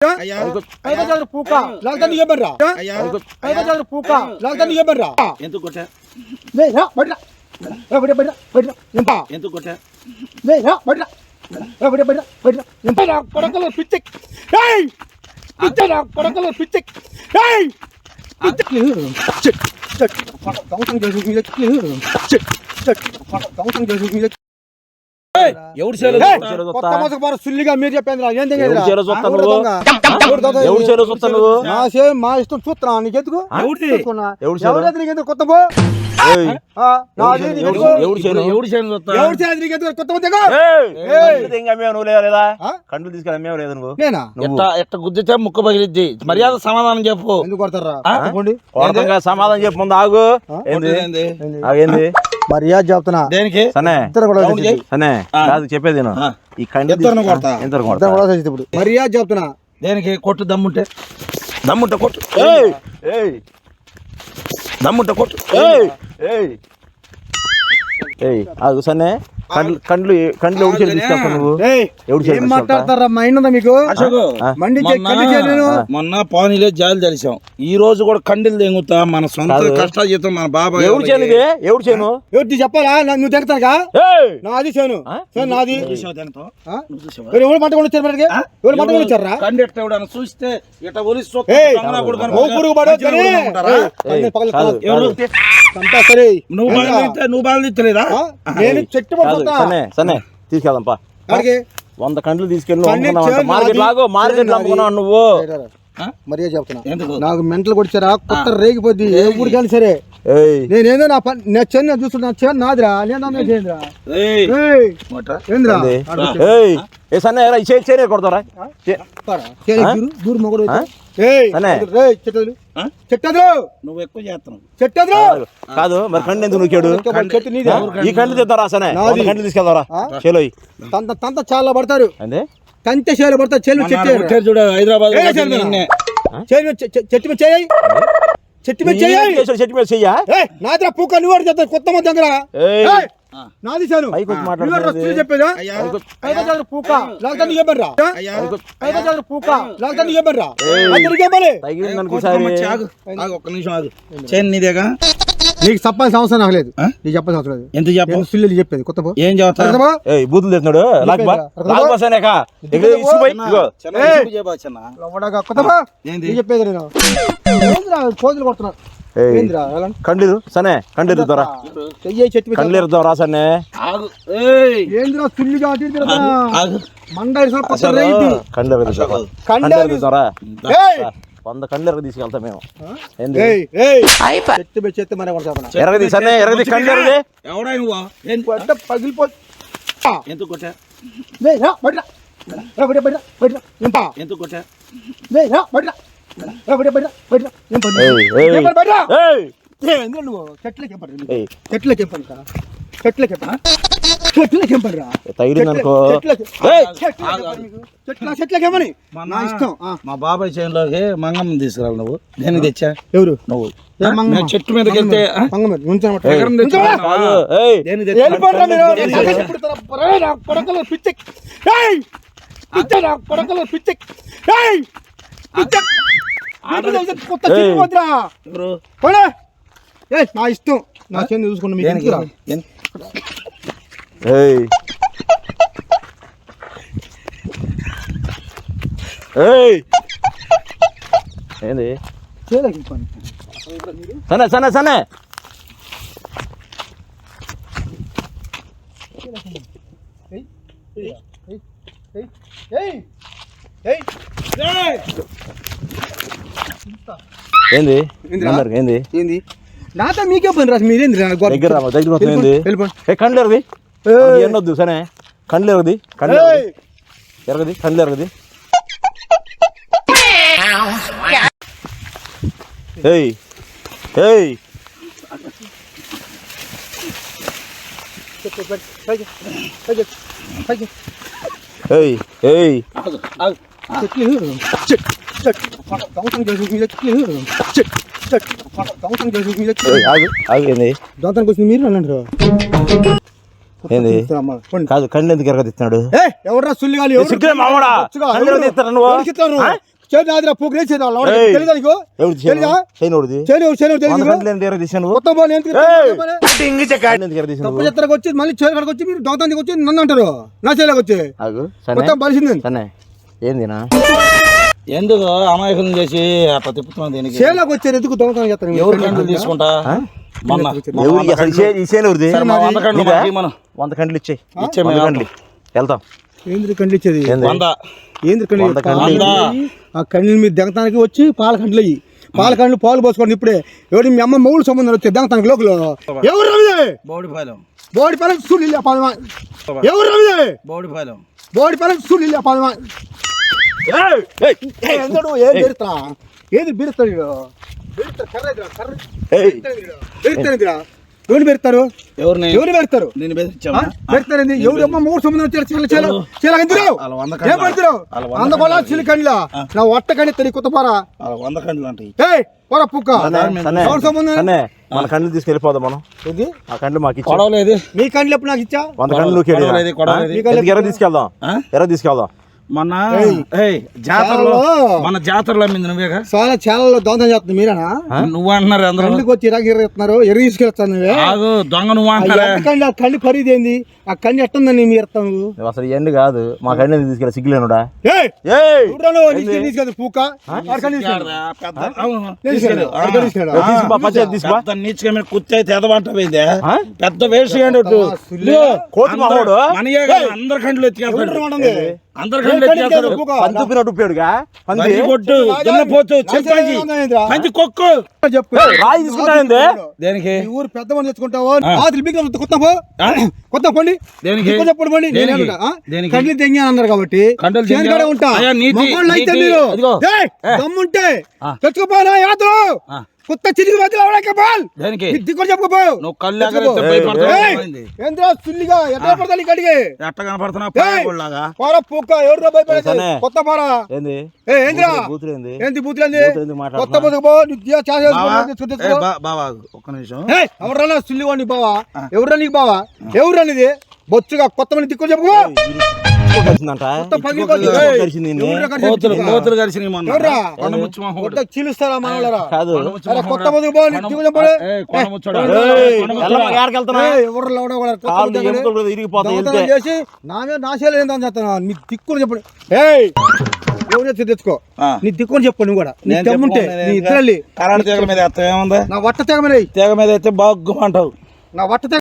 పూక లేకపోతే నీ ఏమర్రా పూక లేకపోతే నీ ఏమర్రా ఎందుకు కొట్టా ఎందుకు కొట్టా కొడకల పిచ్చి కొడకల పిచ్చి సుల్లిగా మీరు చెప్పేది మా ఇష్టం చూస్తున్నా నీకెందుకు కొత్త కండ్లు తీసుకెళ్ళి లేదా నువ్వు ఎట్ట గుద్దితే ముక్క పగిలిద్ది మర్యాద సమాధానం చెప్పు ఎందుకు కొడతారా సమాధానం చెప్పు ముందు ఆగు ఏంది మర్యాద చెప్తున్నా దేనికి కాదు చెప్పేది ఈ కండి మర్యాద చెప్తున్నా దేనికి కొట్టు దమ్ముంటే కొట్టు దమ్ముంటే కొట్టు ఆగు సనే కండ్లు ఎవరు తీసుకెళ్తావు నువ్వు ఏం మాట్లాడతారా మైండ్ మీకు మొన్న పానీలే జాలి తెలిసాం ఈ రోజు కూడా కండిలు తెంగుతా మన సొంత కష్టాజీతం మన బాబా ఎవరు చేయను ఎవరు చెప్పాలా నువ్వు తెగుతాగా నాది చేయను నాది ఎవరు మంట ఎవరు మంట వచ్చారా కండి ఎట్ట ఎవడన్నా చూస్తే ఇట్ట ఒలిసి నువ్వు బాధ తెలేదా నేను చెట్టు సనే తీసుకెళ్దాంపా 100 కండ్లు తీసుకెళ్ళి మార్కెట్ అమ్ముకున్నావు నువ్వు మర్యాద చెప్తున్నా నాకు మెంటలు కొడిచారా కొత్త రేగిపోద్ది ఏ ఊరికి కానీ సరే నేనేదో నా చెన్ను చూస్తున్నా చెన్ను నాదిరా కొడతారా దూరు మొగడు నువ్వు ఎక్కువ చేస్తున్నావు కాదు మరి కండి ఎందుకు నూకాడు ఈ కండ్లు తెద్దారా సనే కండ్లు తీసుకెళ్తారా చెలో తంత చాలా పడతారు తంతే చేలు పడతారు చెల్లు చూడ హైదరాబాద్ చెట్టు మీద చెయ్య నాదిరా పూక నువ్వు చెప్తాను కొత్త మంది దగ్గర నాది చెప్పేదా పూక లేకపోతే నీ ఏమర్రా పూక లేకపోతే నీ ఏమర్రా ఒక్క నిమిషం ఆగు చేయను నీదేగా నీకు చెప్పాల్సిన అవసరం నాకు లేదు నీకు చెప్పాల్సిన అవసరం లేదు ఎంత చెప్పు పిల్లలు చెప్పేది కొత్త ఏం చెప్తా బూతులు తెస్తున్నాడు చెప్పేది నేను కోతులు కొడుతున్నా కండిరు సనే కండిరు దొరా కండ్లేరు దొరా సనే ఏంద్రా సుల్లిగా కండ్లేరు దొరా 100 కండ్లు తీసుకెళ్తాం మేము పగిలిపో ఎందుకు కొట్టా ఎందుకు కొట్టా మా బాబాయ్ చేనులోకి మంగమ్మ తీసుకురాలి నువ్వు దేనికి తెచ్చా ఎవరు నువ్వు చెట్టు మీదకి వెళ్తే నా ఇష్టం నా చేను చూసుకున్నా మీకు ఏంది సనే సనే సనే ఏంది ఏంది ఏంది నాతో మీకే పని రాసి మీరేంది దగ్గర కండ్లు ఎరగది ఎన్నొద్దు సనే కండ్లు ఎరగది ఎరగది కండ్లు ఎరగది ఏయ్ ఏయ్ ఏయ్ ఏయ్ దాంతానికి వచ్చింది మీరు అన్నారు ఏంది కాదు కండ్లు ఎందుకు ఎరగదిస్తున్నాడు ఎవరా సుల్లిగాలి సిగ్గులే మావాడా కండ్లు ఎరగదిస్తాడు నువ్వు నాదిరా పూకు తెలియదు వచ్చి మళ్ళీ చేరుకాడికి వచ్చి మీరు దొంగతానికి వచ్చి నన్ను అంటారు నా చేలోకి వచ్చి మొత్తం పరిచింది ఏందినా ఎందుకు అమాయకులను చేసి అట్లా తిప్పుతున్నావు దీనికి చేలోకి వచ్చారు ఎందుకు దొంగతనం చేస్తాను ఎవరు కండ్లు తీసుకుంటా మొన్న 100 కండ్లు ఇచ్చేయి కండ్లు వెళ్తాం ఏంద్ర కండ్లు ఇచ్చేది 100 ఏంద్ర కండ్లు ఆ కండ్ల మీద దొంగతానికి వచ్చి పాల కండ్లు అయ్యి పాల కండ్లు పాలు పోసుకోండి ఇప్పుడే ఎవరి మీ అమ్మ మౌలు సంబంధం వచ్చే దొంగతానికి లోకలు ఎవరు బోడిపాలెం సుల్లి ఎవరు బోడిపాలెం సుల్లి ఏం పెడతా ఏది బీరుతాడు ఎవరు పెడతారు ఎవరు పెడతారు పెడతారండి ఎవరు అమ్మ మూడు సంబంధం వచ్చారు ఏం పెడతారు అందకోలా చిల్లి కండ్ల నా ఒట్ట కండి తెలియ కొత్త పారా 100 కండ్లు అంటే పోరా పుక్క ఎవరు సంబంధం మన కండ్లు తీసుకెళ్ళిపోదాం మనం ఆ కండ్లు మాకు కొడవలేదు మీ కండ్లు ఎప్పుడు నాకు ఇచ్చా 100 కండ్లు ఎర్ర తీసుకెళ్దాం మన జాతరలో అమ్మింది నువ్వేగా చాలా దొంగతనం చేస్తుంది మీరేనా నువ్వు అంటున్నారు అందరూ కండ్లకి వచ్చి ఇస్తున్నారు ఎర్ర తీసుకెళ్తాను నువ్వే దొంగ నువ్వు అంటున్నా ఆ కండి ఖరీదు ఏంది ఆ కండి ఎట్టుందని మీరు ఇస్తాను అసలు ఎండు కాదు మా కండి తీసుకెళ్ళి సిగ్గులేనుడా తీసుకెళ్తా పూక నీచుగా కుత్తి అయితే ఎదవంటపోయిందే పెద్ద వేస్ట్ అందరి కండ్లు ఎత్తుకెళ్తాడు అందరి కండ్లు ఎత్తుకెళ్తాడు పంది కొక్కు రాయి తీసుకుంటా దేనికి ఊరు పెద్ద మంది తెచ్చుకుంటావు కొత్త పండి చెప్పండి పండి కండ్లు తెంగా అన్నారు కాబట్టి ఉంటా దమ్ముంటే తెచ్చుకోపోనా యాదవ్ కొత్త చిరిగి దిక్కు చెప్పుకోపో ఏంద్రా సుల్లిగా ఎట్లా పడతాను కడిగి ఎట్ట కనపడుతున్నా పూక ఎవరు భయపడేది కొత్త పారా ఏంద్రా ఏంది బూతులేంది కొత్త బావా ఒక్క నిమిషం ఎవరన్నా సుల్లి వాడిని బావా ఎవరా నీకు బావా ఎవరు అనేది బొచ్చుగా కొత్త మంది దిక్కు చెప్పుకో చీలుస్తారా మనరా కొత్త మంది చేసి నాశలు ఏందని చెప్తాను నీ దిక్కుని చెప్పండి ఎవరు తెచ్చుకో నీ దిక్కుని చెప్పు నువ్వు కూడా నీ తెమ్ముంటే నీ ఇద్దరు కరెంట్ తీగల మీద ఏముందా నా వట్ట తెగ మీద అయితే బాగు అంటావు నా వట్ట